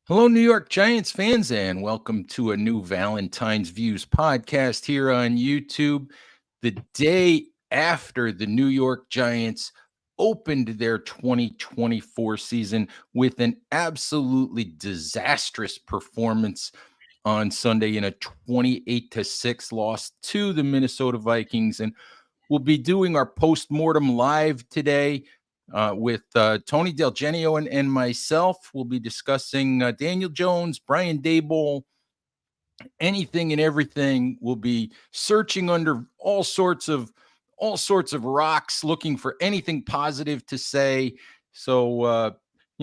Hello, New York Giants fans, and welcome to a new Valentine's Views podcast here on YouTube. The day after the New York Giants opened their 2024 season with an absolutely disastrous performance on Sunday in a 28-6 loss to the Minnesota Vikings. And we'll be doing our post-mortem live today with Tony DelGenio and myself. We'll be discussing Daniel Jones, Brian Daboll, anything and everything. We'll be searching under all sorts of rocks, looking for anything positive to say. So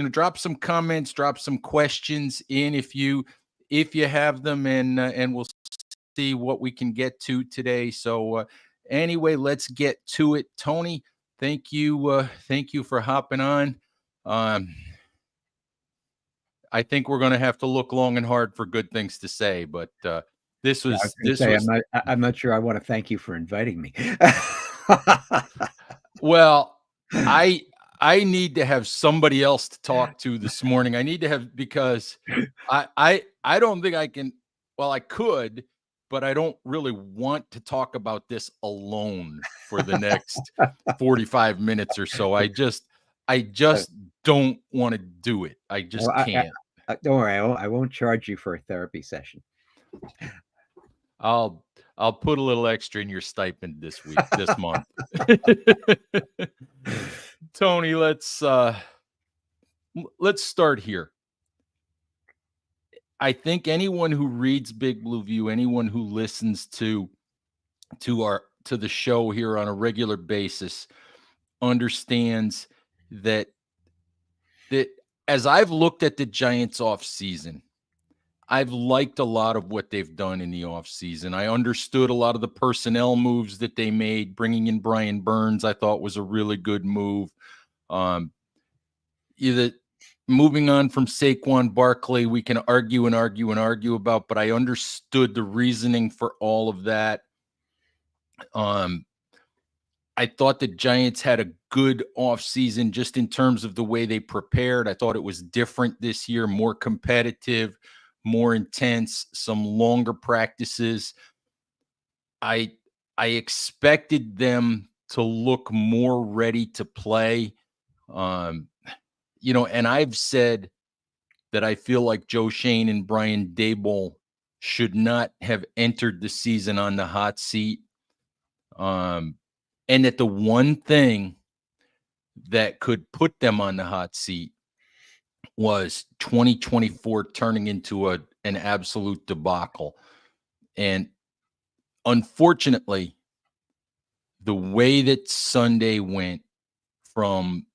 drop some comments, drop some questions in if you have them, and we'll see what we can get to today. So anyway, let's get to it. Tony, thank you for hopping on. I think we're going to have to look long and hard for good things to say, but this was. I'm not sure I want to thank you for inviting me. Well, I need to have somebody else to talk to this morning. I need to have, because I don't think I can. Well, I could, but I don't really want to talk about this alone for the next 45 minutes or so. I just don't want to do it. I just can't. Don't worry, I won't charge you for a therapy session. I'll put a little extra in your stipend this month. Tony, let's start here. I think anyone who reads Big Blue View, anyone who listens to the show here on a regular basis, understands that as I've looked at the Giants off season, I've liked a lot of what they've done in the offseason. I understood a lot of the personnel moves that they made. Bringing in Brian Burns, I thought, was a really good move. Either moving on from Saquon Barkley, we can argue about, but I understood the reasoning for all of that. I thought the Giants had a good offseason just in terms of the way they prepared. I thought it was different this year, more competitive, more intense, some longer practices. I expected them to look more ready to play. And I've said that I feel like Joe Shane and Brian Daboll should not have entered the season on the hot seat. And that the one thing that could put them on the hot seat was 2024 turning into an absolute debacle. And unfortunately, the way that Sunday went, from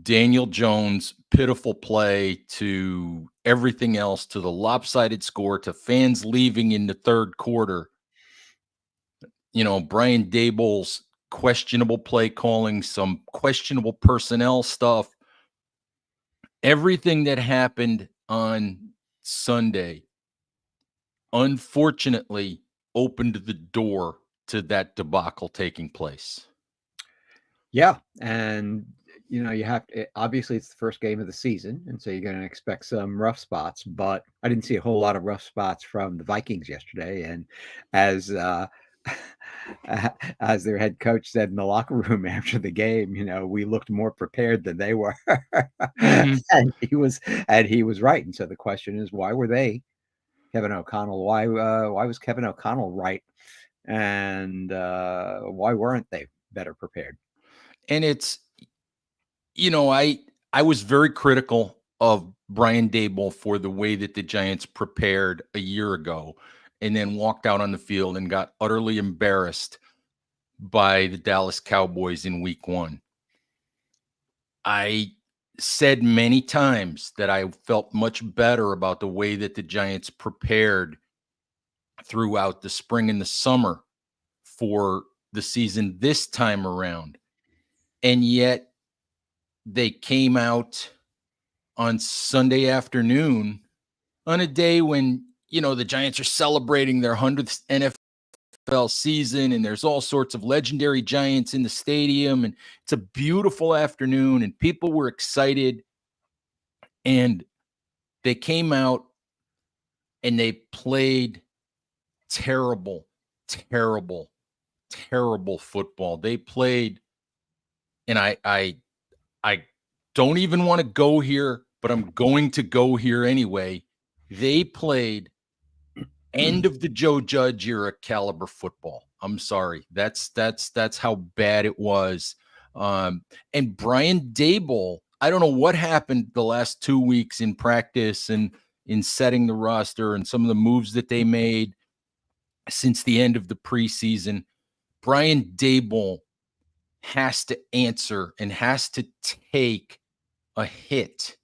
Daniel Jones' pitiful play to everything else, to the lopsided score, to fans leaving in the third quarter, Brian Daboll's questionable play calling, some questionable personnel stuff, everything that happened on Sunday, unfortunately, opened the door to that debacle taking place. Yeah, and you have to, obviously it's the first game of the season, and so you're going to expect some rough spots, but I didn't see a whole lot of rough spots from the Vikings yesterday. And as as their head coach said in the locker room after the game, we looked more prepared than they were. Mm-hmm. and he was right. And so the question is, why were they, Kevin O'Connell, why was Kevin O'Connell right, and why weren't they better prepared? And it's, I was very critical of Brian Daboll for the way that the Giants prepared a year ago and then walked out on the field and got utterly embarrassed by the Dallas Cowboys in week 1. I said many times that I felt much better about the way that the Giants prepared throughout the spring and the summer for the season this time around. And yet they came out on Sunday afternoon on a day when, the Giants are celebrating their 100th NFL season, and there's all sorts of legendary Giants in the stadium, and it's a beautiful afternoon, and people were excited, and they came out and they played terrible, terrible, terrible football. They played, and I don't even want to go here, but I'm going to go here anyway. They played end of the Joe Judge era caliber football. I'm sorry. That's how bad it was. And Brian Daboll, I don't know what happened the last 2 weeks in practice and in setting the roster and some of the moves that they made since the end of the preseason. Brian Daboll has to answer and has to take a hit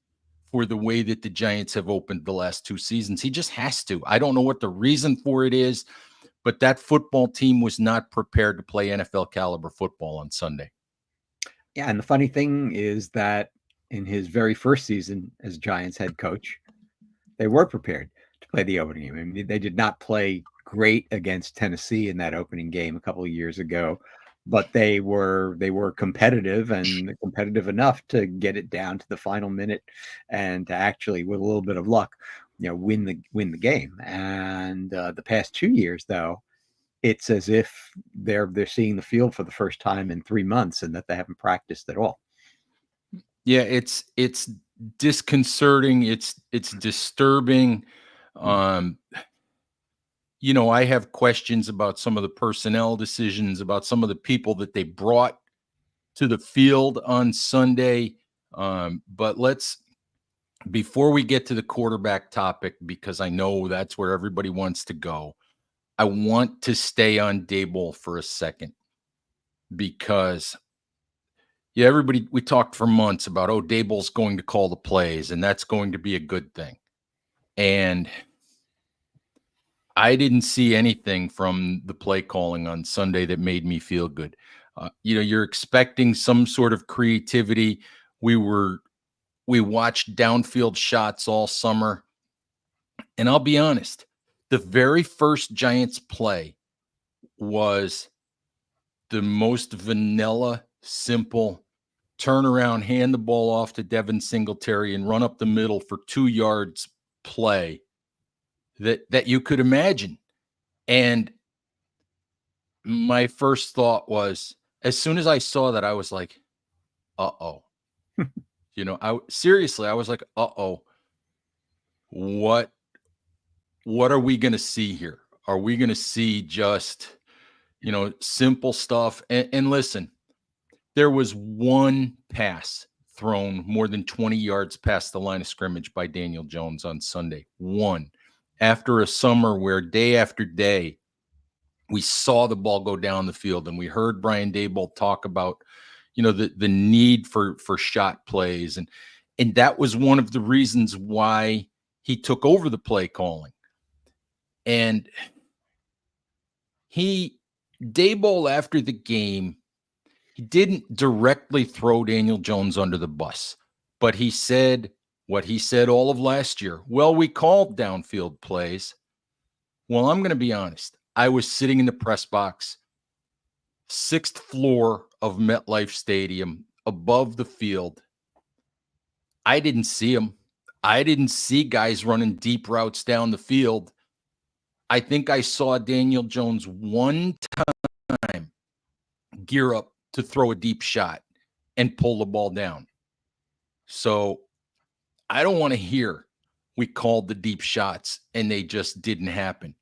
for the way that the Giants have opened the last 2 seasons. He just has to. I don't know what the reason for it is, but that football team was not prepared to play NFL caliber football on Sunday. Yeah, and the funny thing is that in his very first season as Giants head coach, they were prepared to play the opening game. I mean, they did not play great against Tennessee in that opening game a couple of years ago, but they were competitive and competitive enough to get it down to the final minute and to actually, with a little bit of luck, win the game. And the past 2 years, though, it's as if they're seeing the field for the first time in 3 months and that they haven't practiced at all. Yeah, it's disconcerting. It's disturbing. I have questions about some of the personnel decisions, about some of the people that they brought to the field on Sunday. But before we get to the quarterback topic, because I know that's where everybody wants to go, I want to stay on Daboll for a second because, everybody, we talked for months about, Daboll's going to call the plays and that's going to be a good thing. And I didn't see anything from the play calling on Sunday that made me feel good. You're expecting some sort of creativity. We watched downfield shots all summer. And I'll be honest, the very first Giants play was the most vanilla, simple turnaround, hand the ball off to Devin Singletary and run up the middle for 2 yards play that you could imagine. And my first thought was, as soon as I saw that, I was like, uh-oh. I was like, uh-oh. What are we going to see here? Are we going to see just, simple stuff? And listen, there was one pass thrown more than 20 yards past the line of scrimmage by Daniel Jones on Sunday. One. After a summer where day after day, we saw the ball go down the field and we heard Brian Daboll talk about, the need for shot plays. And that was one of the reasons why he took over the play calling. And Daboll, after the game, he didn't directly throw Daniel Jones under the bus, but he said what he said all of last year. Well, we called downfield plays. Well, I'm going to be honest. I was sitting in the press box, 6th floor of MetLife Stadium, above the field. I didn't see him. I didn't see guys running deep routes down the field. I think I saw Daniel Jones one time gear up to throw a deep shot and pull the ball down. So I don't want to hear we called the deep shots and they just didn't happen.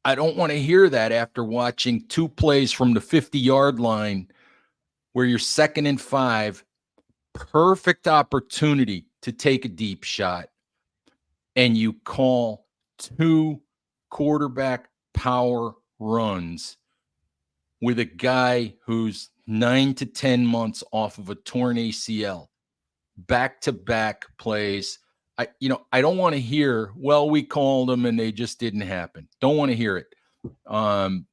I don't want to hear that after watching 2 plays from the 50-yard line where you're 2nd and 5, perfect opportunity to take a deep shot, and you call 2 quarterback power runs with a guy who's 9 to 10 months off of a torn ACL, back-to-back plays. I don't want to hear, well, we called them and they just didn't happen. Don't want to hear it. Don't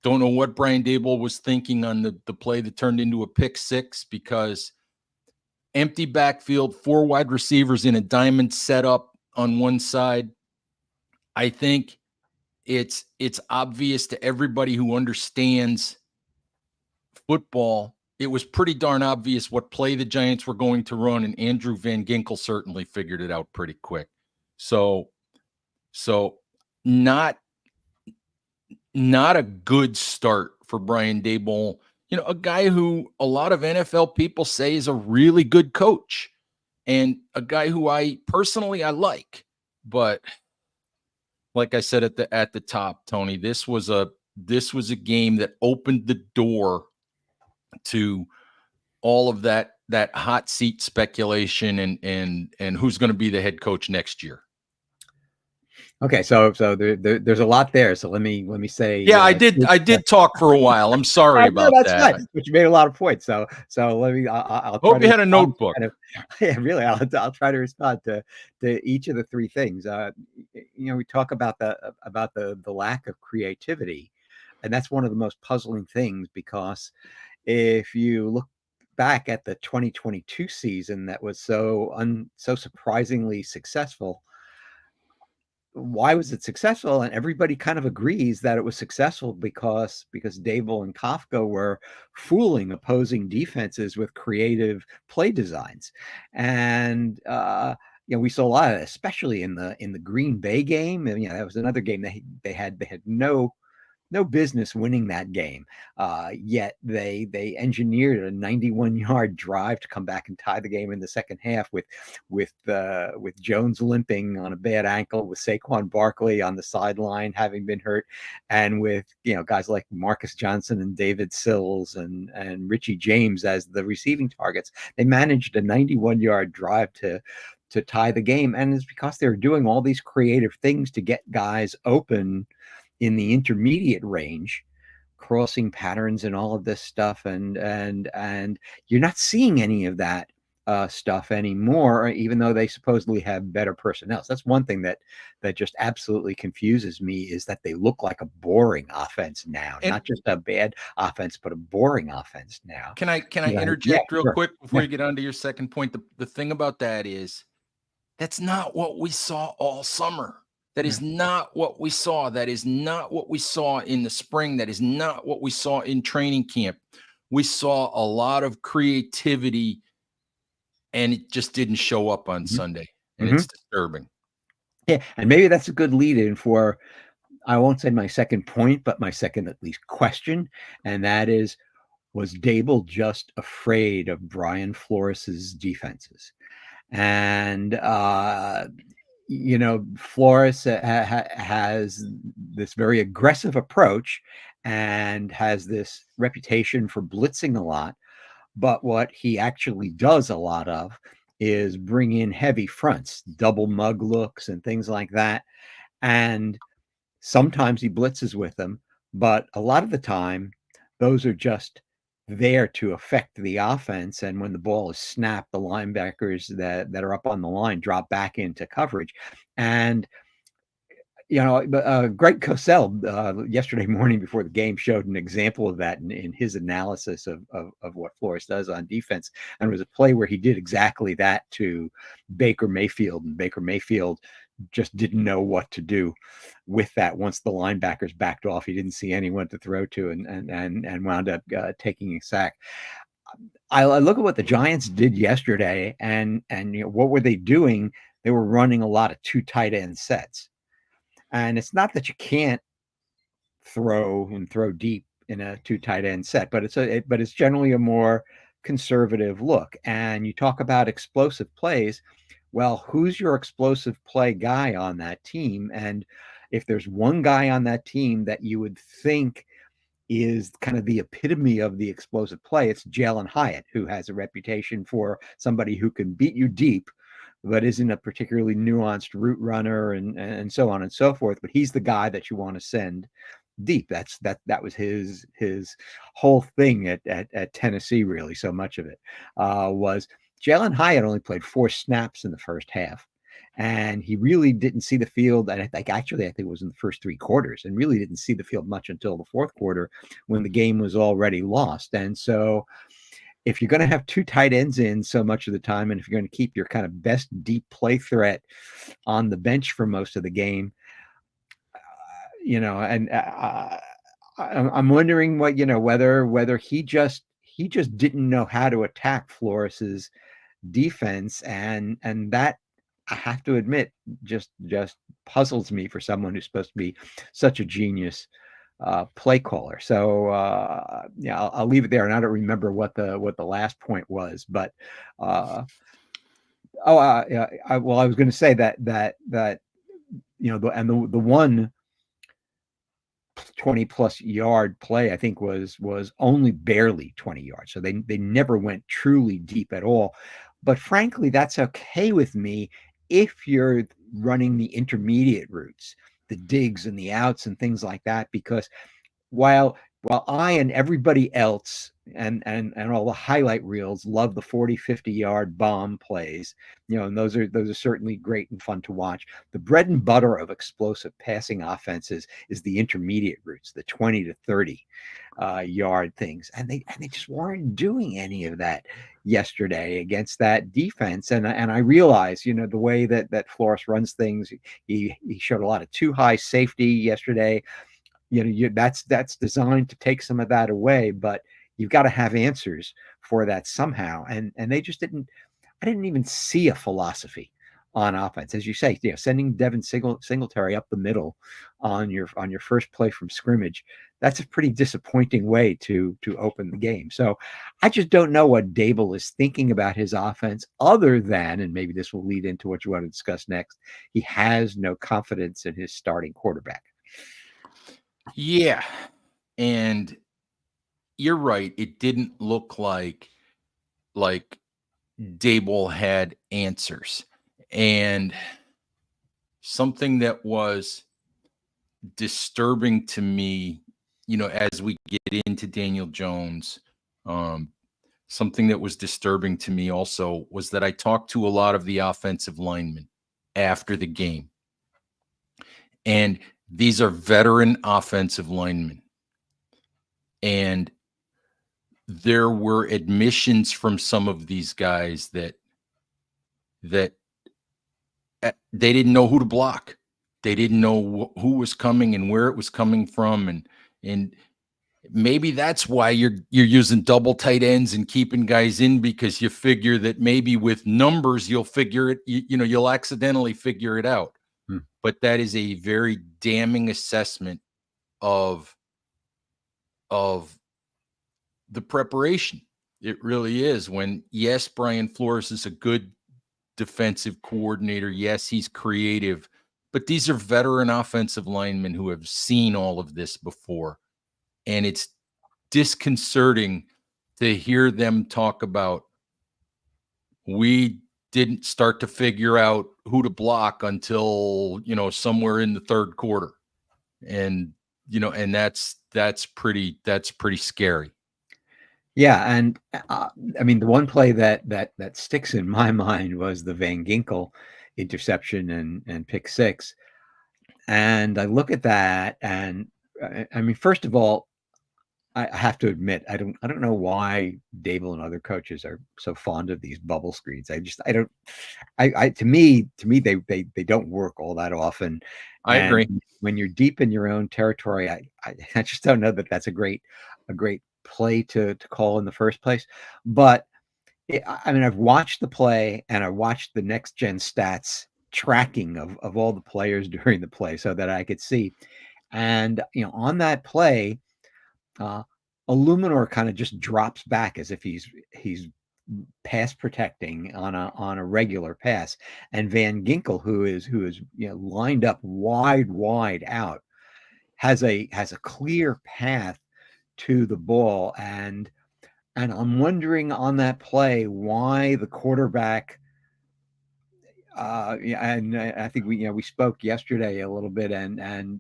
know what Brian Daboll was thinking on the play that turned into a pick 6, because empty backfield, 4 wide receivers in a diamond setup on one side. I think it's obvious to everybody who understands football it was pretty darn obvious what play the Giants were going to run, and Andrew Van Ginkel certainly figured it out pretty quick. So not a good start for Brian Daboll, a guy who a lot of NFL people say is a really good coach and a guy who I personally like. But like I said at the top, Tony, this was a game that opened the door to all of that hot seat speculation and who's going to be the head coach next year. Okay, so there's a lot there. So let me say. Yeah, I did talk for a while. I'm sorry about that's that. fine, but you made a lot of points. So let me. I'll try hope you had a notebook. Yeah, really. I'll try to respond to each of the three things. We talk about the lack of creativity, and that's one of the most puzzling things, because if you look back at the 2022 season that was so surprisingly successful, why was it successful? And everybody kind of agrees that it was successful because Daboll and Kafka were fooling opposing defenses with creative play designs. And we saw a lot of it, especially in the Green Bay game. And that was another game they had no business winning that game. Yet they engineered a 91-yard drive to come back and tie the game in the second half with Jones limping on a bad ankle, with Saquon Barkley on the sideline having been hurt, and with guys like Marcus Johnson and David Sills and Richie James as the receiving targets. They managed a 91-yard drive to tie the game, and it's because they were doing all these creative things to get guys open in the intermediate range, crossing patterns and all of this stuff, and you're not seeing any of that stuff anymore, even though they supposedly have better personnel. So that's one thing that just absolutely confuses me, is that they look like a boring offense now, not just a bad offense, but a boring offense now. Can I interject real quick before you get on to your second point? The thing about that is, that's not what we saw all summer. That is not what we saw. That is not what we saw in the spring. That is not what we saw in training camp. We saw a lot of creativity, and it just didn't show up on Sunday, and it's disturbing. Yeah, and maybe that's a good lead-in for, I won't say my second point, but my second at least question, and that is, was Daboll just afraid of Brian Flores's defenses? And Flores has this very aggressive approach and has this reputation for blitzing a lot. But what he actually does a lot of is bring in heavy fronts, double mug looks and things like that. And sometimes he blitzes with them, but a lot of the time, those are just there to affect the offense. And when the ball is snapped, the linebackers that are up on the line drop back into coverage. And Greg Cosell yesterday morning before the game showed an example of that in his analysis of what Flores does on defense. And it was a play where he did exactly that to Baker Mayfield, and Baker Mayfield just didn't know what to do with that. Once the linebackers backed off, he didn't see anyone to throw to, and wound up taking a sack. I look at what the Giants did yesterday, and what were they doing? They were running a lot of two tight end sets. And it's not that you can't throw deep in a two tight end set, but it's generally a more conservative look. And you talk about explosive plays. Well, who's your explosive play guy on that team? And if there's one guy on that team that you would think is kind of the epitome of the explosive play, it's Jalen Hyatt, who has a reputation for somebody who can beat you deep, but isn't a particularly nuanced route runner, and so on and so forth. But he's the guy that you want to send deep. That was his whole thing at Tennessee. Really, so much of it was Jalen Hyatt only played 4 snaps in the first half, and he really didn't see the field. And I think it was in the first 3 quarters, and really didn't see the field much until the fourth quarter, when the game was already lost. And so, if you're going to have 2 tight ends in so much of the time, and if you're going to keep your kind of best deep play threat on the bench for most of the game, I'm wondering whether he he just didn't know how to attack Flores's defense, and that, I have to admit, just puzzles me for someone who's supposed to be such a genius play caller. So yeah, I'll leave it there, and I don't remember what the last point was, but yeah, I was going to say that the one 20+ yard play, I think, was only barely 20 yards. So they never went truly deep at all. But frankly, that's okay with me if you're running the intermediate routes, the digs and the outs and things like that, because while I and everybody else and all the highlight reels love the 40-50 yard bomb plays, and those are certainly great and fun to watch. The bread and butter of explosive passing offenses is the intermediate routes, the 20 to 30 yard things, and they just weren't doing any of that yesterday against that defense. And I realize, the way that Flores runs things, he showed a lot of too high safety yesterday. That's designed to take some of that away, but you've got to have answers for that somehow. And they just didn't. I didn't even see a philosophy on offense, as you say. Sending Devin Singletary up the middle on your first play from scrimmage, that's a pretty disappointing way to open the game. So I just don't know what Daboll is thinking about his offense, other than, and maybe this will lead into what you want to discuss next, he has no confidence in his starting quarterback. Yeah. And you're right. It didn't look like Daboll had answers. And something that was disturbing to me, as we get into Daniel Jones, something that was disturbing to me also was that I talked to a lot of the offensive linemen after the game. And these are veteran offensive linemen. And there were admissions from some of these guys that they didn't know who to block. They didn't know who was coming and where it was coming from, and maybe that's why you're using double tight ends and keeping guys in, because you figure that maybe with numbers you'll figure it. You'll accidentally figure it out. But that is a very damning assessment of the preparation. It really is. When, yes, Brian Flores is a good defensive coordinator. Yes, he's creative, but these are veteran offensive linemen who have seen all of this before. And it's disconcerting to hear them talk about, we didn't start to figure out who to block until, somewhere in the third quarter. And, and that's pretty scary. Yeah, and I mean, the one play that sticks in my mind was the Van Ginkel interception and pick six. And I look at that, and I mean, first of all, I have to admit, I don't know why Daboll and other coaches are so fond of these bubble screens. To me, they don't work all that often. I agree. When you're deep in your own territory, I just don't know that that's a great play to call in the first place. But I mean, I've watched the play, and I watched the next gen stats tracking of all the players during the play so that I could see. And on that play, Illuminor kind of just drops back as if he's pass protecting on a regular pass, and Van Ginkel, who is lined up wide out, has a clear path to the ball, and I'm wondering on that play why the quarterback. And I think we spoke yesterday a little bit, and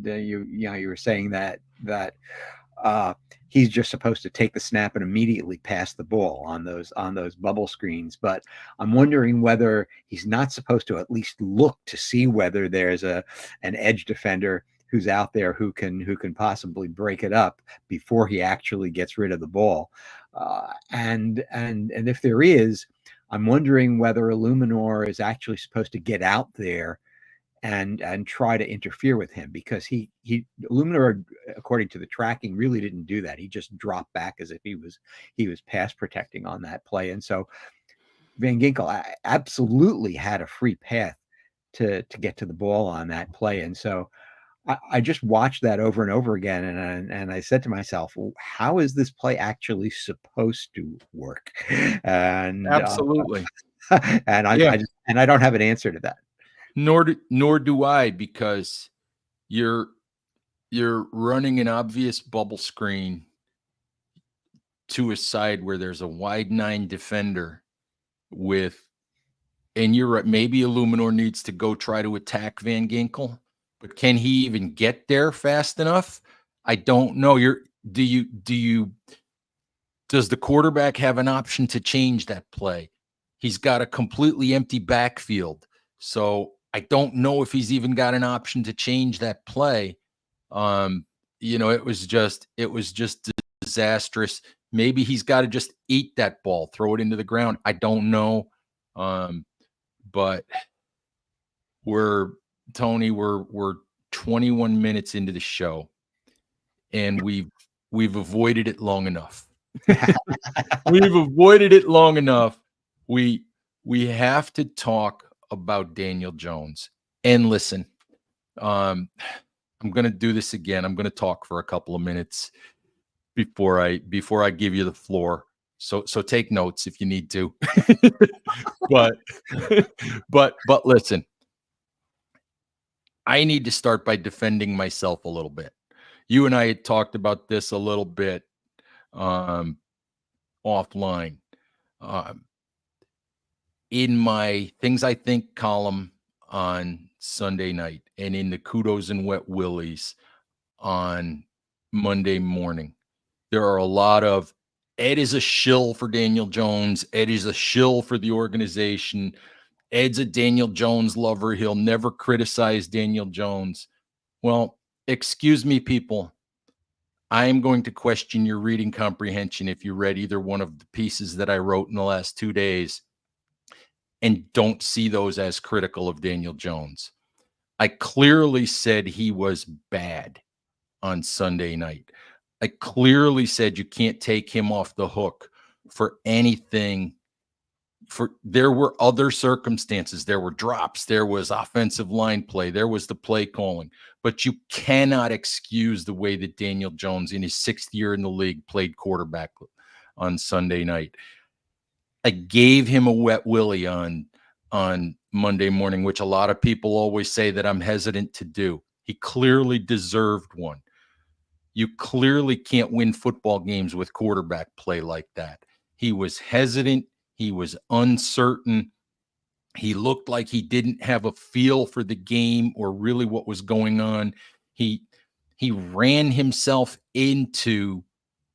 you were saying that he's just supposed to take the snap and immediately pass the ball on those bubble screens. But I'm wondering whether he's not supposed to at least look to see whether there's an edge defender who's out there who can possibly break it up before he actually gets rid of the ball. And if there is, I'm wondering whether Illuminor is actually supposed to get out there and try to interfere with him, because he Illuminor, according to the tracking, really didn't do that. He just dropped back as if he was pass protecting on that play. And so Van Ginkel absolutely had a free path to get to the ball on that play. And so I just watched that over and over again, and I said to myself, well, how is this play actually supposed to work? And Absolutely. and Yeah. I don't have an answer to that. Nor do I, because you're running an obvious bubble screen to a side where there's a wide 9 defender and you're right, maybe Illuminor needs to go try to attack Van Ginkel, but can he even get there fast enough? I don't know. Does the quarterback have an option to change that play? He's got a completely empty backfield. So I don't know if he's even got an option to change that play. It was just disastrous. Maybe he's got to just eat that ball, throw it into the ground. I don't know. But we're 21 minutes into the show, and we've avoided it long enough. We've avoided it long enough. We have to talk about Daniel Jones. And listen, I'm going to do this again. I'm going to talk for a couple of minutes before I give you the floor. So take notes if you need to. but listen, I need to start by defending myself a little bit. You and I had talked about this a little bit offline. In my Things I Think column on Sunday night, and in the Kudos and Wet Willies on Monday morning, there are a lot of Ed is a shill for Daniel Jones. Ed is a shill for the organization. Ed's a Daniel Jones lover. He'll never criticize Daniel Jones. Well, excuse me, people. I am going to question your reading comprehension if you read either one of the pieces that I wrote in the last 2 days and don't see those as critical of Daniel Jones. I clearly said he was bad on Sunday night. I clearly said you can't take him off the hook for anything. There were other circumstances. There were drops. There was offensive line play. There was the play calling. But you cannot excuse the way that Daniel Jones, in his 6th year in the league, played quarterback on Sunday night. I gave him a wet willy on Monday morning, which a lot of people always say that I'm hesitant to do. He clearly deserved one. You clearly can't win football games with quarterback play like that. He was hesitant. He was uncertain. He looked like he didn't have a feel for the game or really what was going on. He ran himself into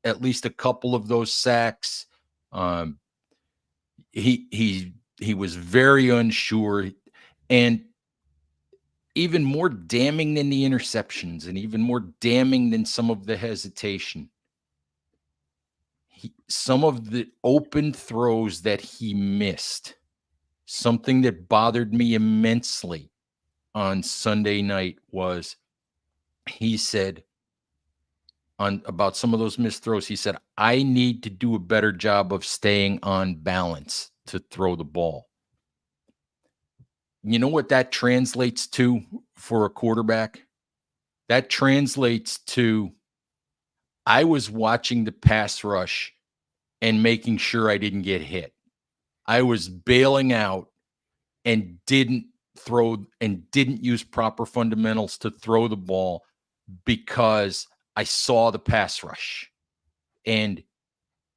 at least a couple of those sacks. He was very unsure, and even more damning than the interceptions and even more damning than some of the hesitation, some of the open throws that he missed, something that bothered me immensely on Sunday night was, he said, about some of those missed throws, he said, I need to do a better job of staying on balance to throw the ball. You know what that translates to for a quarterback? That translates to, I was watching the pass rush and making sure I didn't get hit. I was bailing out and didn't use proper fundamentals to throw the ball because I saw the pass rush. And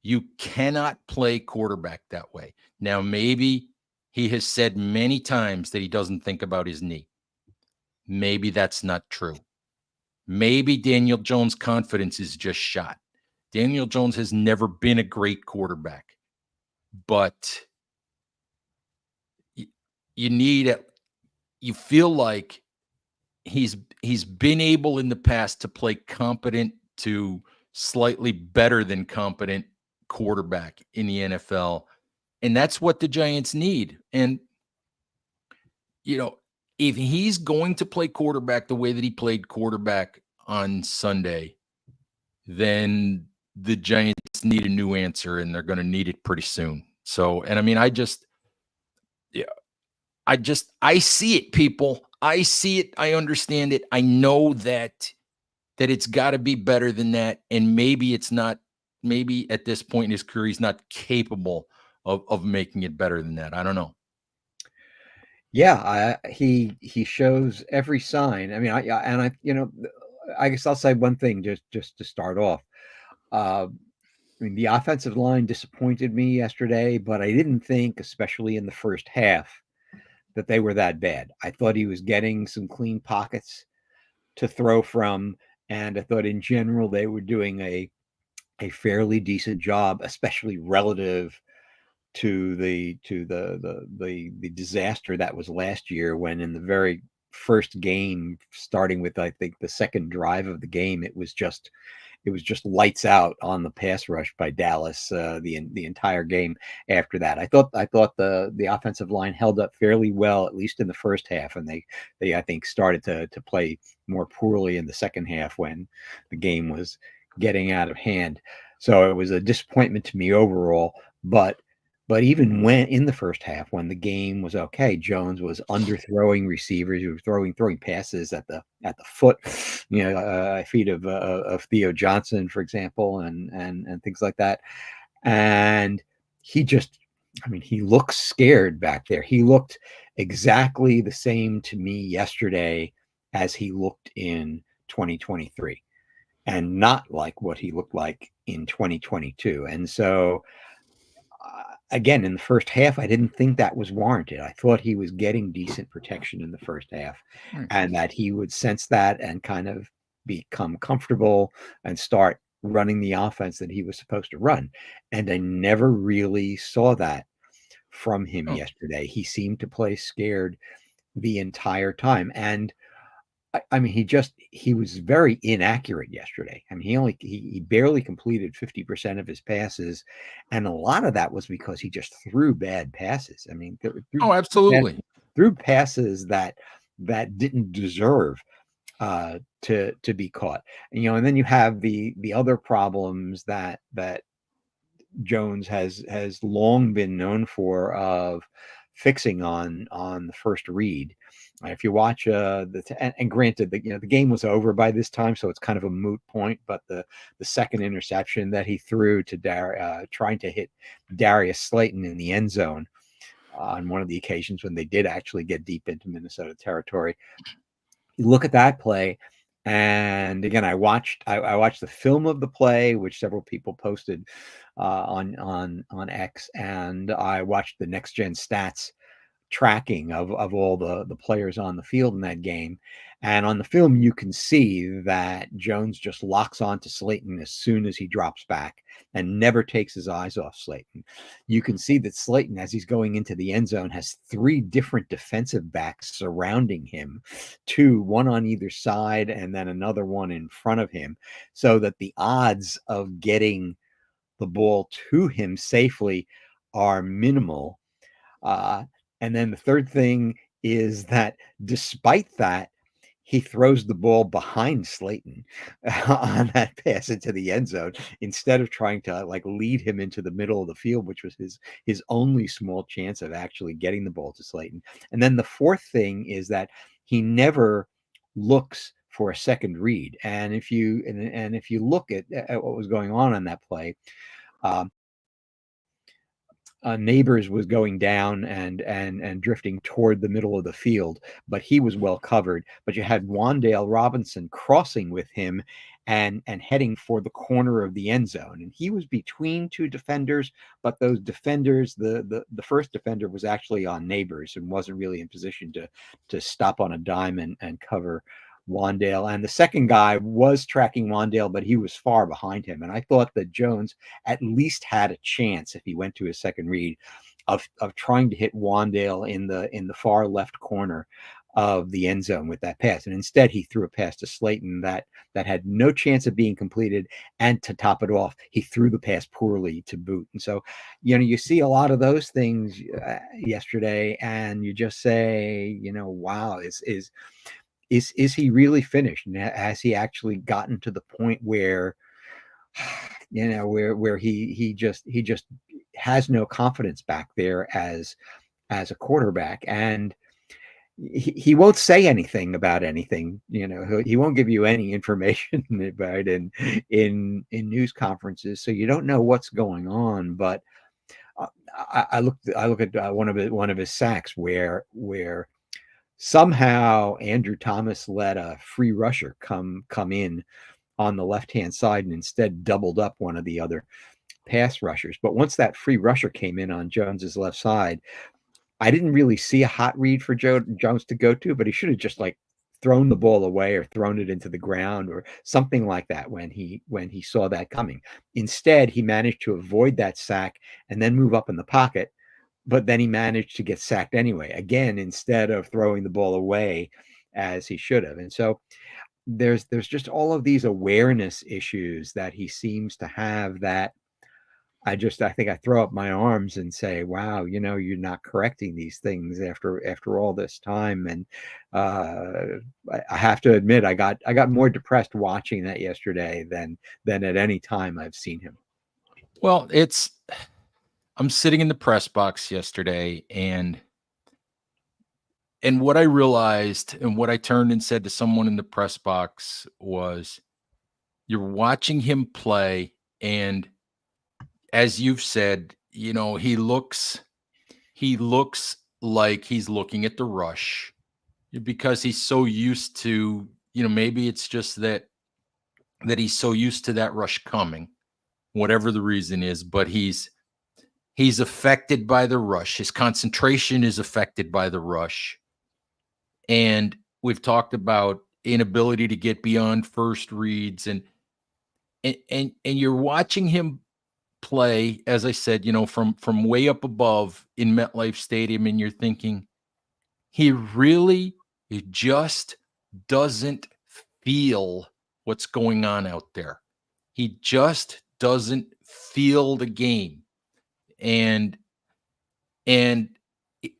you cannot play quarterback that way. Now, maybe he has said many times that he doesn't think about his knee. Maybe that's not true. Maybe Daniel Jones' confidence is just shot. Daniel Jones has never been a great quarterback, but you feel like he's been able in the past to play competent to slightly better than competent quarterback in the NFL. And that's what the Giants need. And, if he's going to play quarterback the way that he played quarterback on Sunday, then the Giants need a new answer, and they're going to need it pretty soon. So, and I mean, yeah, I see it, people. I see it. I understand it. I know that it's got to be better than that, and maybe it's not. Maybe at this point in his career, he's not capable of making it better than that. I don't know. Yeah, he shows every sign. I mean, I guess I'll say one thing just to start off. I mean, the offensive line disappointed me yesterday, but I didn't think, especially in the first half, that they were that bad. I thought he was getting some clean pockets to throw from, and I thought in general they were doing a fairly decent job, especially relative to the disaster that was last year, when in the very first game, starting with I think the second drive of the game, it was just lights out on the pass rush by Dallas the entire game. After that, I thought the offensive line held up fairly well, at least in the first half, and they I think started to play more poorly in the second half when the game was getting out of hand. So it was a disappointment to me overall. But even when in the first half, when the game was okay, Jones was underthrowing receivers. He was throwing passes at the foot, feet of Theo Johnson, for example, and things like that. And he just, I mean, he looked scared back there. He looked exactly the same to me yesterday as he looked in 2023, and not like what he looked like in 2022. And so again, in the first half, I didn't think that was warranted. I thought he was getting decent protection in the first half, Right. and that he would sense that and kind of become comfortable and start running the offense that he was supposed to run. And I never really saw that from him Oh, yesterday. He seemed to play scared the entire time. And I mean, he was very inaccurate yesterday. I mean, he barely completed 50% of his passes, and a lot of that was because he just threw bad passes. I mean, oh, absolutely. threw passes that didn't deserve to be caught. And then you have the other problems that Jones has long been known for, of fixing on the first read. If you watch and granted, the game was over by this time, so it's kind of a moot point. But the second interception that he threw to trying to hit Darius Slayton in the end zone on one of the occasions when they did actually get deep into Minnesota territory, you look at that play, and again, I watched the film of the play, which several people posted on X, and I watched the next gen stats tracking of all the players on the field in that game. And on the film, you can see that Jones just locks onto Slayton as soon as he drops back and never takes his eyes off Slayton. You can see that Slayton, as he's going into the end zone, has three different defensive backs surrounding him, one on either side and then another one in front of him, so that the odds of getting the ball to him safely are minimal. And then the third thing is that despite that, he throws the ball behind Slayton on that pass into the end zone, instead of trying to like lead him into the middle of the field, which was his only small chance of actually getting the ball to Slayton. And then the fourth thing is that he never looks for a second read. And if you look at what was going on that play, um, Neighbors was going down and drifting toward the middle of the field, but he was well covered. But you had Wandale Robinson crossing with him and heading for the corner of the end zone, and he was between two defenders. But those defenders, the first defender was actually on Neighbors and wasn't really in position to stop on a dime and cover Wandale. And the second guy was tracking Wandale, but he was far behind him. And I thought that Jones at least had a chance, if he went to his second read, of trying to hit Wandale in the far left corner, of the end zone with that pass. And instead, he threw a pass to Slayton that had no chance of being completed. And to top it off, he threw the pass poorly to boot. And so, you see a lot of those things yesterday, and you just say, wow, is he really finished? And has he actually gotten to the point where, where he just has no confidence back there as a quarterback? And he won't say anything about anything. He won't give you any information about in news conferences, so you don't know what's going on. But I look at one of his sacks where somehow Andrew Thomas let a free rusher come in on the left-hand side and instead doubled up one of the other pass rushers. But once that free rusher came in on Jones's left side, I didn't really see a hot read for Jones to go to, but he should have just thrown the ball away or thrown it into the ground or something like that when he saw that coming. Instead, he managed to avoid that sack and then move up in the pocket, but then he managed to get sacked anyway, again, instead of throwing the ball away as he should have. And so there's just all of these awareness issues that he seems to have that I think I throw up my arms and say, wow, you're not correcting these things after all this time. And I have to admit, I got more depressed watching that yesterday than at any time I've seen him. Well, I'm sitting in the press box yesterday, and what I realized and what I turned and said to someone in the press box was, you're watching him play, and as you've said, he looks like he's looking at the rush because he's so used to, maybe it's just that he's so used to that rush coming, whatever the reason is, but he's affected by the rush. His concentration is affected by the rush. And we've talked about inability to get beyond first reads, and you're watching him play, as I said, from way up above in MetLife Stadium, and you're thinking, he just doesn't feel what's going on out there. He just doesn't feel the game. And in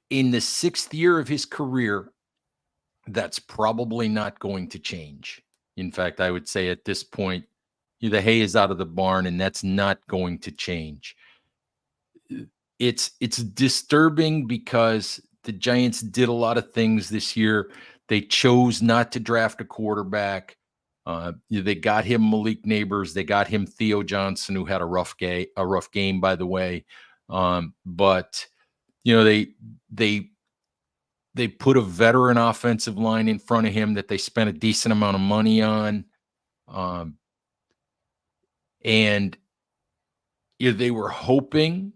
the 6th year of his career, that's probably not going to change. In fact, I would say at this point, the hay is out of the barn, and that's not going to change. It's disturbing because the Giants did a lot of things this year. They chose not to draft a quarterback. They got him Malik Neighbors. They got him Theo Johnson, who had a rough game, by the way. But they put a veteran offensive line in front of him that they spent a decent amount of money on. And they were hoping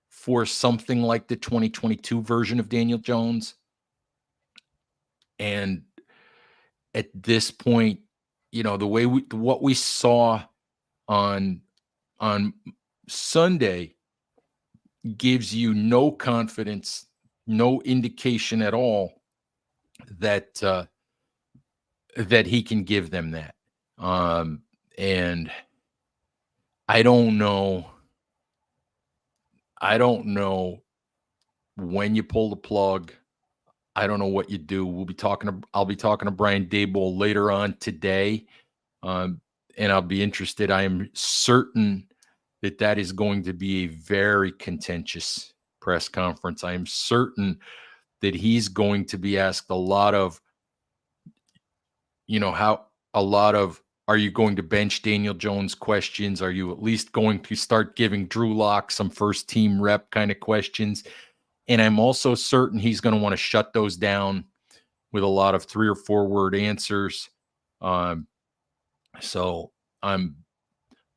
for something like the 2022 version of Daniel Jones. And at this point, the way what we saw on Sunday gives you no confidence, no indication at all that he can give them that. And I don't know when you pull the plug. I don't know what you do. I'll be talking to Brian Daboll later on today. And I'll be interested. I am certain that is going to be a very contentious press conference. I am certain that he's going to be asked a lot of, are you going to bench Daniel Jones questions? Are you at least going to start giving Drew Lock some first team rep kind of questions? And I'm also certain he's going to want to shut those down with a lot of 3 or 4 word answers. So I'm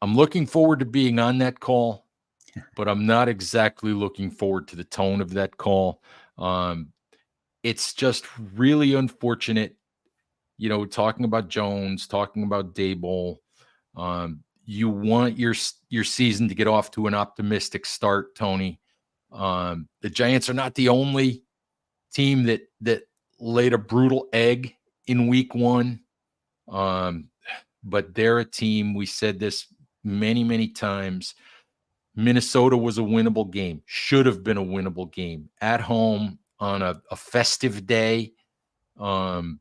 looking forward to being on that call, but I'm not exactly looking forward to the tone of that call. It's just really unfortunate, talking about Jones, talking about Daboll. You want your season to get off to an optimistic start, Tony. The Giants are not the only team that laid a brutal egg in week 1. But they're a team, we said this many, many times. Minnesota was a winnable game, should have been a winnable game at home on a festive day. Sam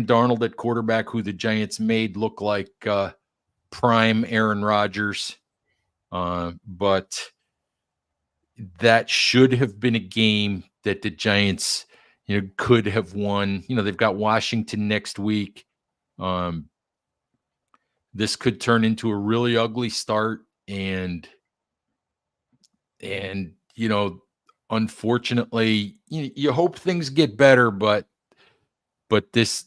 Darnold at quarterback, who the Giants made look like prime Aaron Rodgers. But that should have been a game that the Giants, could have won. They've got Washington next week. This could turn into a really ugly start, and unfortunately, you hope things get better, but this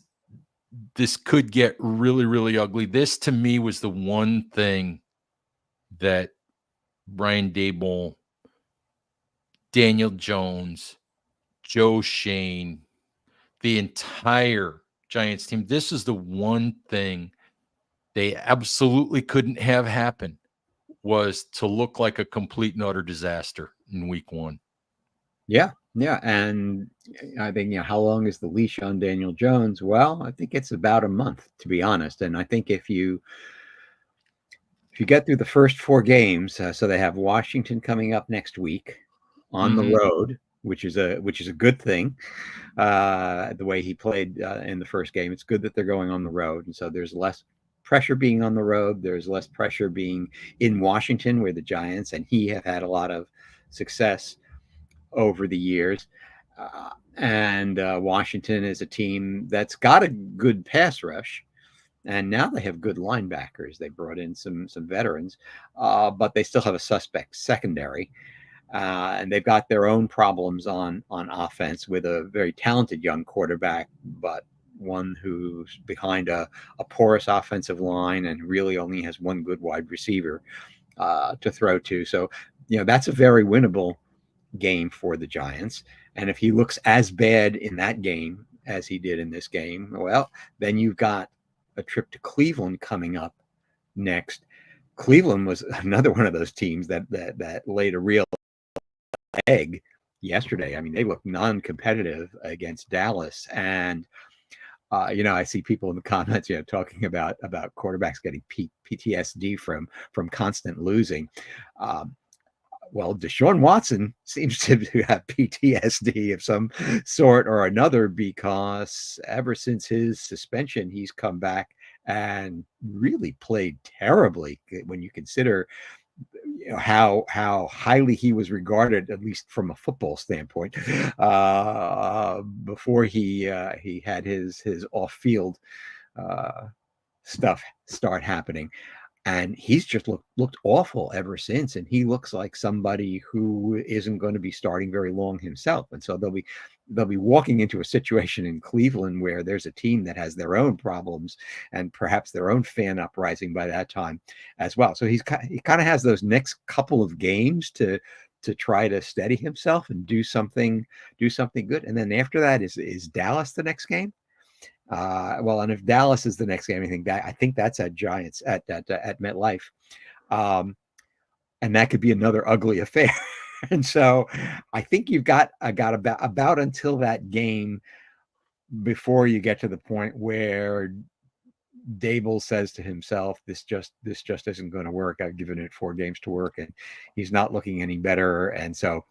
could get really, really ugly. This, to me, was the one thing that Brian Daboll, Daniel Jones, Joe Shane, the entire Giants team, this is the one thing they absolutely couldn't have happen, was to look like a complete and utter disaster in week 1. Yeah. And I think, how long is the leash on Daniel Jones? Well, I think it's about a month, to be honest. And I think if you get through the first 4 games, so they have Washington coming up next week on the road, which is a good thing. The way he played in the first game, it's good that they're going on the road, and so there's less pressure being on the road. There's less pressure being in Washington, where the Giants and he have had a lot of success over the years. And Washington is a team that's got a good pass rush, and now they have good linebackers. They brought in some veterans, but they still have a suspect secondary. And they've got their own problems on offense with a very talented young quarterback, but one who's behind a porous offensive line and really only has one good wide receiver to throw to. So, that's a very winnable game for the Giants. And if he looks as bad in that game as he did in this game, well, then you've got a trip to Cleveland coming up next. Cleveland was another one of those teams that laid a real egg yesterday. I mean, they looked non-competitive against Dallas, and I see people in the comments, talking about quarterbacks getting PTSD from constant losing. Well, Deshaun Watson seems to have PTSD of some sort or another, because ever since his suspension, he's come back and really played terribly when you consider how highly he was regarded, at least from a football standpoint, before he had his off-field stuff start happening. And he's just looked awful ever since. And he looks like somebody who isn't going to be starting very long himself. And so they'll be walking into a situation in Cleveland where there's a team that has their own problems and perhaps their own fan uprising by that time as well. So he kind of has those next couple of games to try to steady himself and do something good. And then after that is Dallas the next game. Well, and if Dallas is the next game, I think that's at Giants at MetLife, and that could be another ugly affair. And so, I think you've got about until that game before you get to the point where Daboll says to himself, "This just isn't going to work. I've given it 4 games to work, and he's not looking any better. And so,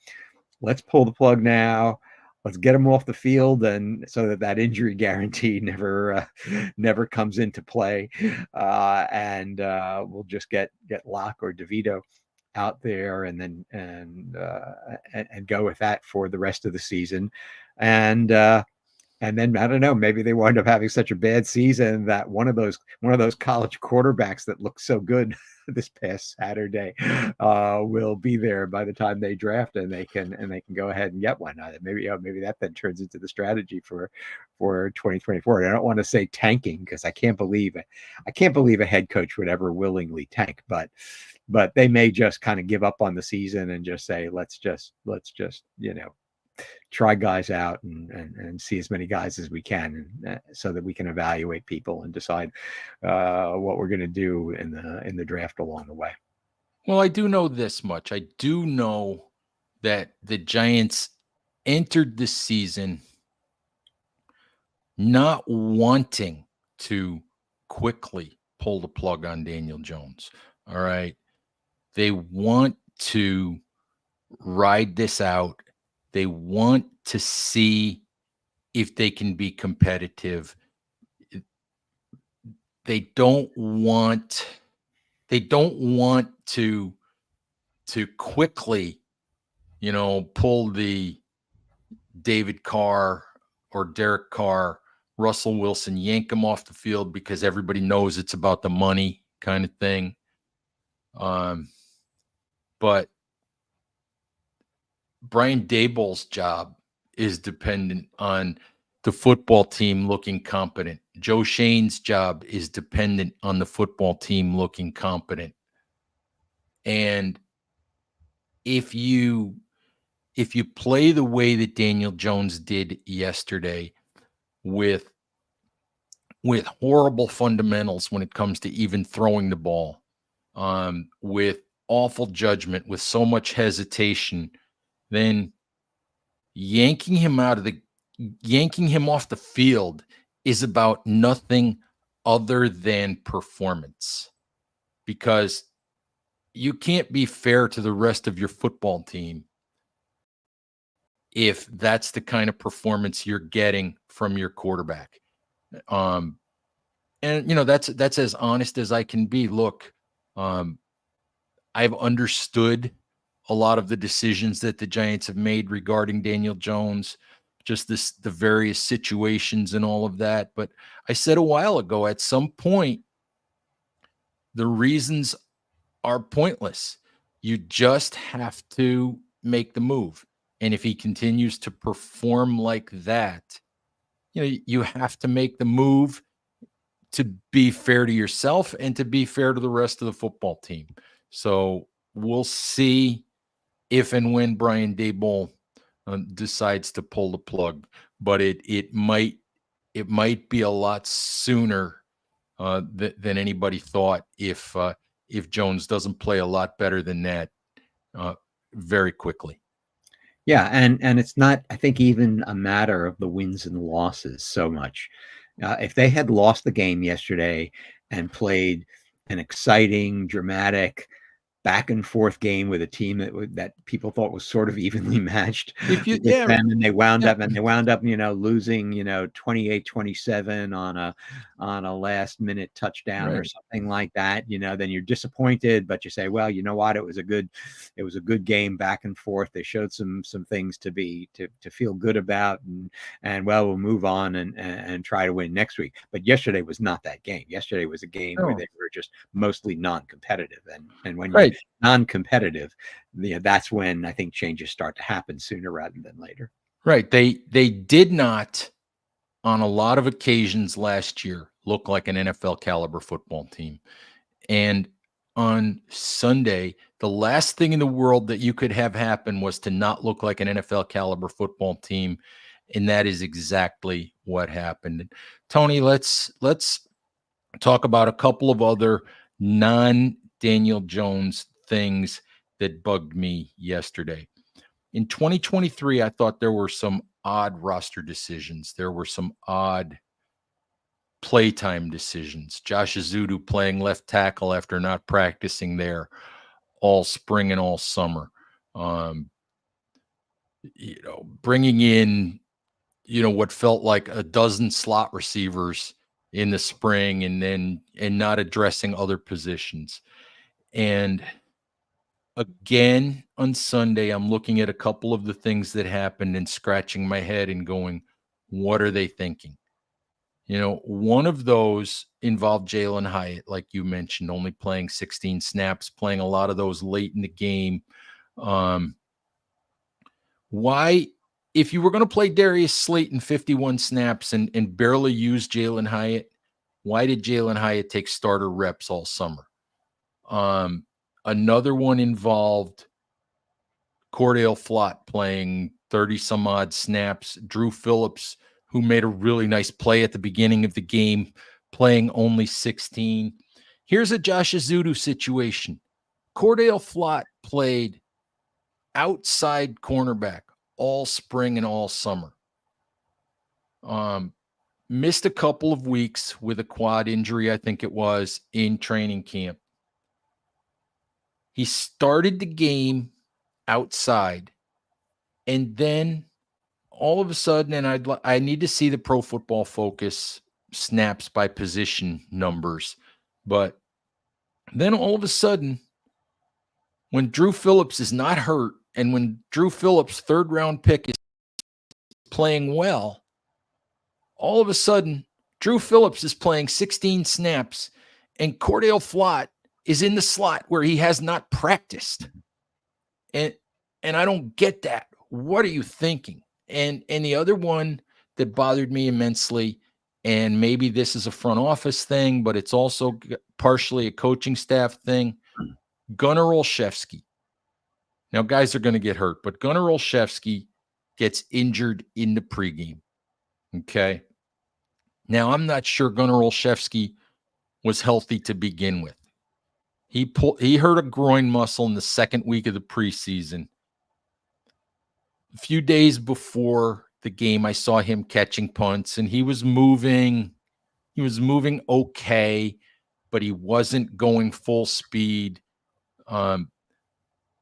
let's pull the plug now." Let's get him off the field, and so that injury guarantee never comes into play, and we'll just get Locke or DeVito out there, and then and go with that for the rest of the season, and then I don't know, maybe they wind up having such a bad season that one of those college quarterbacks that looked so good this past Saturday will be there by the time they draft, and they can go ahead and get one. Maybe that then turns into the strategy for 2024. And I don't want to say tanking, because I can't believe a head coach would ever willingly tank, but they may just kind of give up on the season and just say, let's just try guys out and see as many guys as we can, and so that we can evaluate people and decide what we're going to do in the draft along the way. Well, I do know this much. I do know that the Giants entered this season not wanting to quickly pull the plug on Daniel Jones. All right. They want to ride this out. They want to see if they can be competitive. They don't want to quickly, pull the David Carr or Derek Carr, Russell Wilson, yank him off the field because everybody knows it's about the money kind of thing. But Brian Daboll's job is dependent on the football team looking competent. Joe Shane's job is dependent on the football team looking competent. And if you play the way that Daniel Jones did yesterday with horrible fundamentals when it comes to even throwing the ball, with awful judgment, with so much hesitation, then yanking him off the field is about nothing other than performance, because you can't be fair to the rest of your football team if that's the kind of performance you're getting from your quarterback. And that's as honest as I can be. Look, I've understood a lot of the decisions that the Giants have made regarding Daniel Jones, just the various situations and all of that. But I said a while ago, at some point, the reasons are pointless. You just have to make the move. And if he continues to perform like that, you have to make the move to be fair to yourself and to be fair to the rest of the football team. So we'll see if and when Brian Daboll decides to pull the plug, but it might be a lot sooner than anybody thought if Jones doesn't play a lot better than that very quickly. Yeah, and it's not, I think, even a matter of the wins and losses so much. If they had lost the game yesterday and played an exciting, dramatic, back and forth game with a team that people thought was sort of evenly matched If you, with yeah, them, and they wound up losing 28-27 on a last minute touchdown or right. something like that, then you're disappointed, but you say, well, you know what, it was a good game back and forth. They showed some things to feel good about, and well, we'll move on and try to win next week. But yesterday was not that game. Yesterday was a game where they were just mostly non-competitive, and when you're non-competitive, that's when I think changes start to happen sooner rather than later. Right. They did not, on a lot of occasions last year, look like an NFL caliber football team. And on Sunday, the last thing in the world that you could have happen was to not look like an NFL caliber football team. And that is exactly what happened. And Tony, let's talk about a couple of other non-Daniel Jones things that bugged me yesterday. In 2023, I thought there were some odd roster decisions. There were some odd playtime decisions. Josh Azudu playing left tackle after not practicing there all spring and all summer. Bringing in, what felt like a dozen slot receivers in the spring and not addressing other positions. And again, on Sunday, I'm looking at a couple of the things that happened and scratching my head and going, what are they thinking? One of those involved Jalen Hyatt, like you mentioned, only playing 16 snaps, playing a lot of those late in the game. Why, if you were going to play Darius Slayton 51 snaps and barely use Jalen Hyatt, why did Jalen Hyatt take starter reps all summer? Another one involved Cordale Flott playing 30 some odd snaps. Drew Phillips, who made a really nice play at the beginning of the game, playing only 16. Here's a Josh Azudu situation. Cordale Flott played outside cornerback all spring and all summer. missed a couple of weeks with a quad injury, I think it was, in training camp. He started the game outside, and then all of a sudden, and I need to see the Pro Football Focus snaps by position numbers, but then all of a sudden, when Drew Phillips is not hurt, and when Drew Phillips' third-round pick is playing well, all of a sudden, Drew Phillips is playing 16 snaps, and Cordell Flott is in the slot where he has not practiced. And I don't get that. What are you thinking? And the other one that bothered me immensely, and maybe this is a front office thing, but it's also partially a coaching staff thing, Gunnar Olszewski. Now, guys are going to get hurt, but Gunnar Olszewski gets injured in the pregame. Okay. Now, I'm not sure Gunnar Olszewski was healthy to begin with. He hurt a groin muscle in the second week of the preseason. A few days before the game, I saw him catching punts, and he was moving. He was moving okay, but he wasn't going full speed. I'm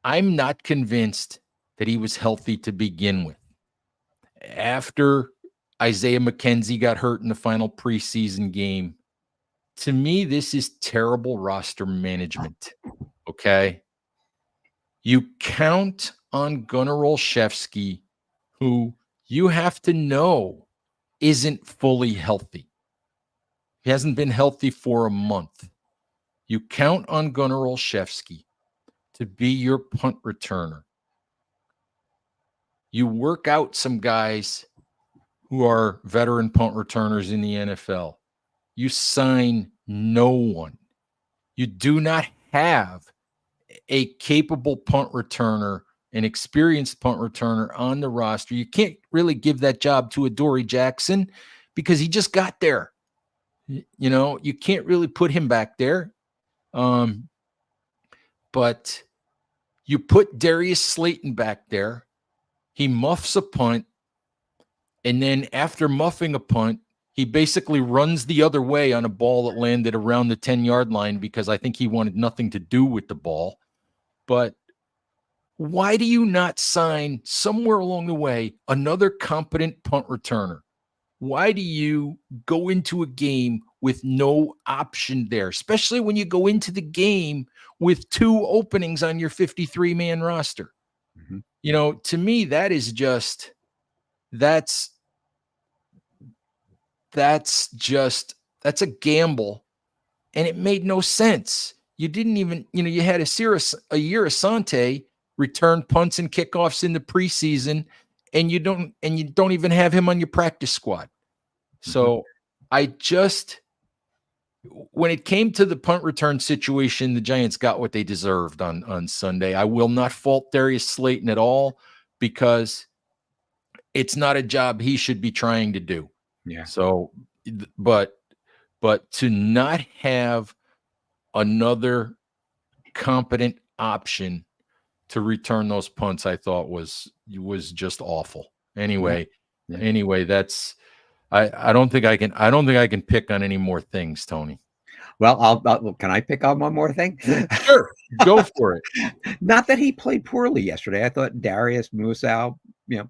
not convinced that he was healthy to begin with. After Isaiah McKenzie got hurt in the final preseason game, to me, this is terrible roster management, okay? You count on Gunnar Olszewski, who you have to know isn't fully healthy. He hasn't been healthy for a month. You count on Gunnar Olszewski to be your punt returner. You work out some guys who are veteran punt returners in the NFL. You sign no one. You do not have a capable punt returner, an experienced punt returner on the roster. You can't really give that job to Adoree Jackson because he just got there. You know, you can't really put him back there. But you put Darius Slayton back there. He muffs a punt. And then after muffing a punt, he basically runs the other way on a ball that landed around the 10-yard line because I think he wanted nothing to do with the ball. But why do you not sign somewhere along the way another competent punt returner? Why do you go into a game with no option there, especially when you go into the game with 2 openings on your 53-man roster? Mm-hmm. You know, to me, that is just that's a gamble, and it made no sense. You didn't even, you had a year Asante return punts and kickoffs in the preseason, and you don't even have him on your practice squad. So when it came to the punt return situation, the Giants got what they deserved on Sunday. I will not fault Darius Slayton at all because it's not a job he should be trying to do. Yeah. So, but to not have another competent option to return those punts, I thought was just awful. Anyway, that's I don't think I can pick on any more things, Tony. Well, can I pick on one more thing? Sure, go for it. Not that he played poorly yesterday. I thought Darius Musow,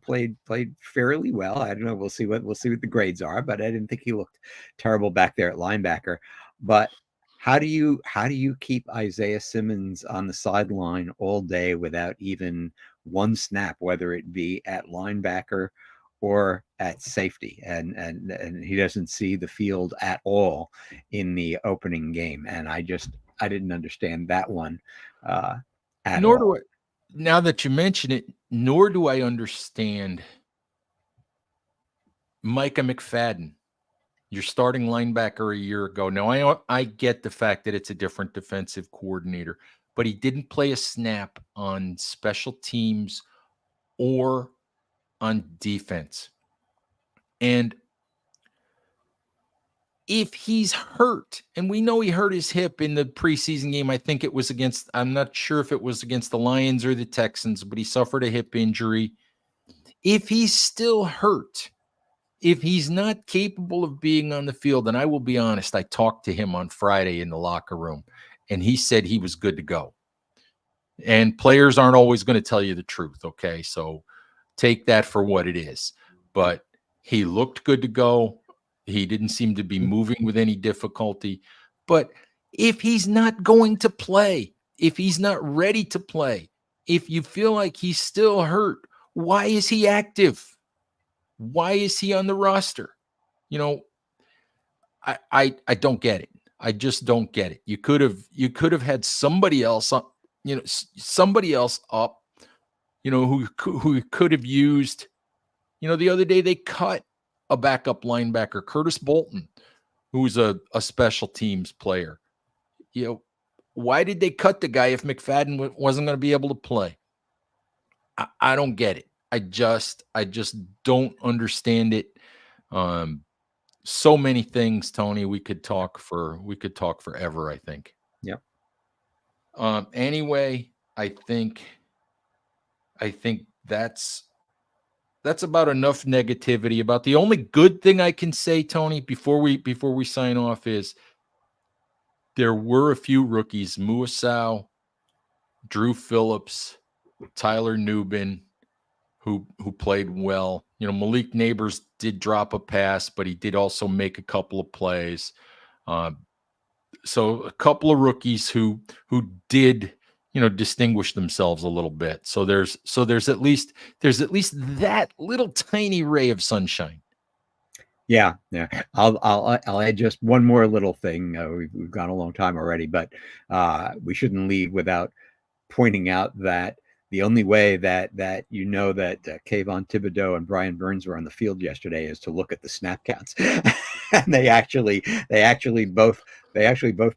played fairly well. I don't know. We'll see what the grades are, but I didn't think he looked terrible back there at linebacker. But how do you keep Isaiah Simmons on the sideline all day without even one snap, whether it be at linebacker or at safety, and he doesn't see the field at all in the opening game, and I didn't understand that one at Nor all. do I, now that you mention it, nor do I understand Micah McFadden, your starting linebacker a year ago. Now I get the fact that it's a different defensive coordinator, but he didn't play a snap on special teams or on defense. And if he's hurt, and we know he hurt his hip in the preseason game, I'm not sure if it was against the Lions or the Texans, but he suffered a hip injury. If he's still hurt, If he's not capable of being on the field, and I will be honest, I talked to him on Friday in the locker room, and he said he was good to go. And players aren't always going to tell you the truth, okay? So take that for what it is. But he looked good to go. He didn't seem to be moving with any difficulty. But if he's not going to play, if he's not ready to play, if you feel like he's still hurt, why is he active? Why is he on the roster? You know, I don't get it. I just don't get it. You could have had somebody else up, somebody else up, who could have used. The other day they cut a backup linebacker, Curtis Bolton, who's a special teams player. Why did they cut the guy if McFadden wasn't going to be able to play? I don't get it. I just don't understand it. So many things, Tony. We could talk forever, I think. Yep. Anyway, I think that's about enough negativity. About the only good thing I can say, Tony, before we sign off, is there were a few rookies: Muasau, Drew Phillips, Tyler Nubin, who played well. Malik Neighbors did drop a pass, but he did also make a couple of plays. So a couple of rookies who did distinguish themselves a little bit. So there's at least that little tiny ray of sunshine. Yeah. I'll add just one more little thing. We've gone a long time already, but we shouldn't leave without pointing out that the only way that that Kayvon Thibodeau and Brian Burns were on the field yesterday is to look at the snap counts, and they actually both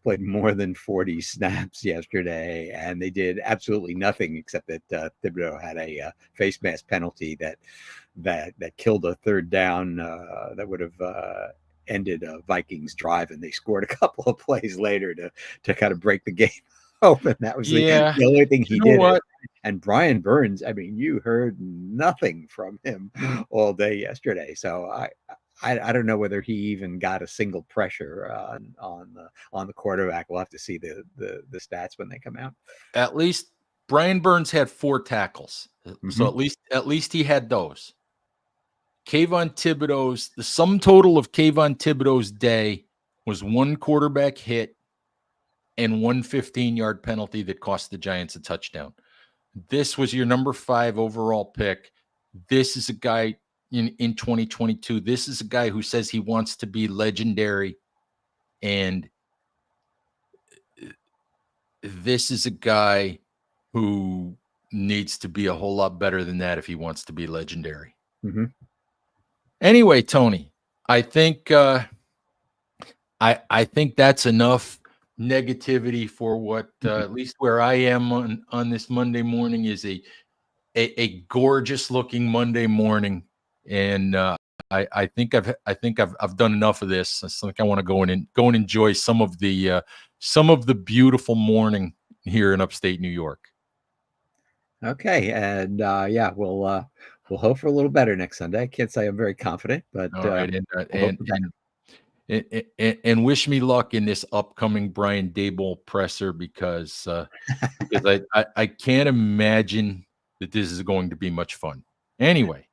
played more than 40 snaps yesterday, and they did absolutely nothing except that Thibodeau had a face mask penalty that killed a third down that would have ended a Vikings drive, and they scored a couple of plays later to kind of break the game open. That was the only thing he did. What? And Brian Burns, I mean, you heard nothing from him all day yesterday. So I don't know whether he even got a single pressure on the quarterback. We'll have to see the stats when they come out. At least Brian Burns had 4 tackles, so at least he had those. The sum total of Kayvon Thibodeau's day was 1 quarterback hit and 1 15-yard penalty that cost the Giants a touchdown. This was your number 5 overall pick. This is a guy in 2022. This is a guy who says he wants to be legendary. And this is a guy who needs to be a whole lot better than that if he wants to be legendary. Anyway, Tony, I think I think that's enough negativity for what at least where I am on this Monday morning is a gorgeous looking Monday morning, and I think I've done enough of this. I think I want to go and enjoy some of the beautiful morning here in upstate New York. Okay, and we'll hope for a little better next Sunday. I can't say I'm very confident, but all right, and wish me luck in this upcoming Brian Daboll presser because I can't imagine that this is going to be much fun. Anyway,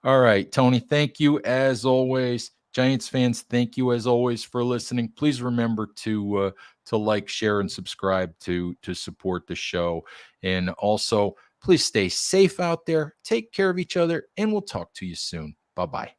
all right, Tony, thank you as always. Giants fans, thank you as always for listening. Please remember to like, share, and subscribe to support the show. And also, please stay safe out there. Take care of each other, and we'll talk to you soon. Bye-bye.